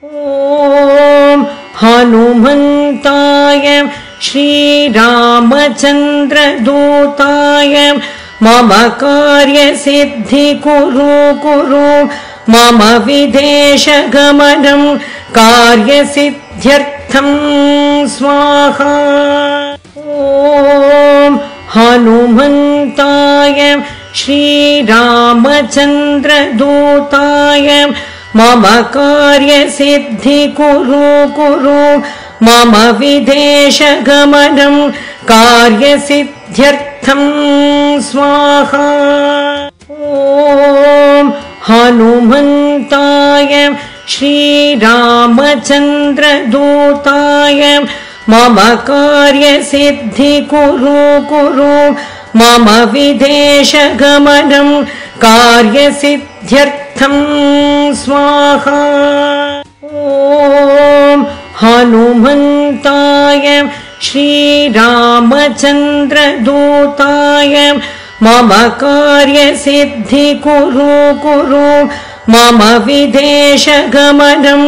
ॐ हनुमन्ताय श्रीरामचन्द्रदूताय मम कार्यसिद्धि कुरु मम विदेशगमनं कार्यसिद्ध्यर्थं स्वाहा। ॐ हनुमन्ताय श्रीरामचन्द्रदूताय मम कार्यसिद्धि कुरु मम विदेशगमनं कार्यसिद्ध्यर्थं स्वाहा। ॐ हनुमन्ताय श्रीरामचन्द्रदूताय मम कार्यसिद्धि कुरु मम विदेशगमनं कार्यसिद्ध्यर्थं स्वाहा। ॐ हनुमन्ताय श्रीरामचन्द्रदूताय मम कार्यसिद्धि कुरु मम विदेशगमनं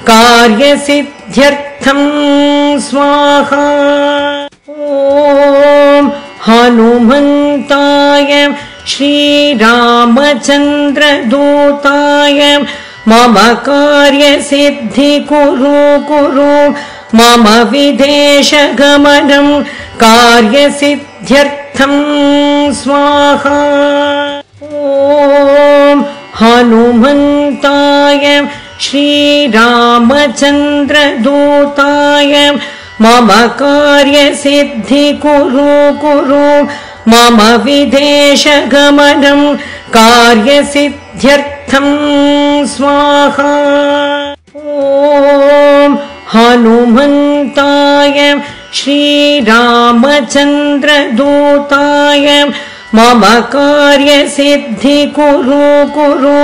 कार्यसिद्ध्यर्थं स्वाहा। ॐ हनुमन्ताय श्रीरामचन्द्रदूताय मम कार्यसिद्धि कुरु मम विदेशगमनं कार्यसिद्ध्यर्थं स्वाहा। ॐ हनुमन्ताय श्रीरामचन्द्रदूताय मम कार्यसिद्धि कुरु मम विदेशगमनं कार्यसिद्ध्यर्थं स्वाहा। ॐ हनुमन्ताय श्रीरामचन्द्रदूताय मम कार्यसिद्धि कुरु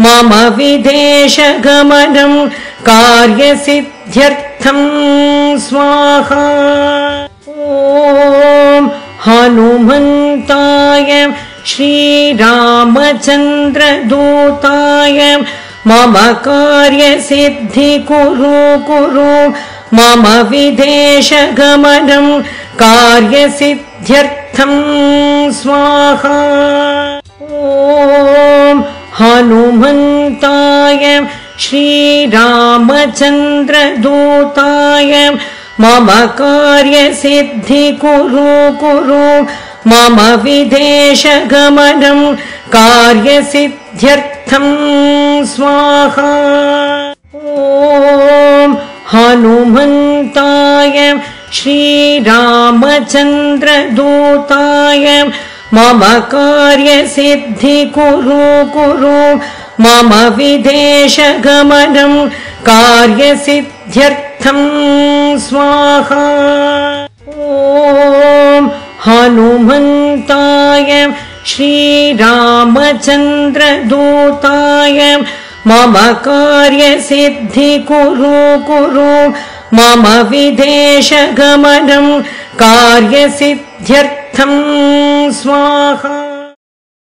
मम विदेशगमनं कार्यसिद्ध्यर्थं स्वाहा। ॐ हनुमन्ताय श्रीरामचन्द्रदूताय मम कार्यसिद्धि कुरु मम विदेशगमनं कार्यसिद्ध्यर्थं स्वाहा। ॐ हनुमन्ताय श्रीरामचन्द्रदूताय मम कार्यसिद्धि कुरु मम विदेशगमनं कार्यसिद्ध्यर्थं स्वाहा। ॐ हनुमन्ताय श्रीरामचन्द्रदूताय मम कार्यसिद्धि कुरु मम विदेशगमनं कार्यसिद्ध्यर्थं स्वाहा। ॐ हनुमन्ताय श्रीरामचन्द्रदूताय मम कार्यसिद्धि कुरु मम विदेशगमनं कार्यसिद्ध्यर्थं स्वाहा।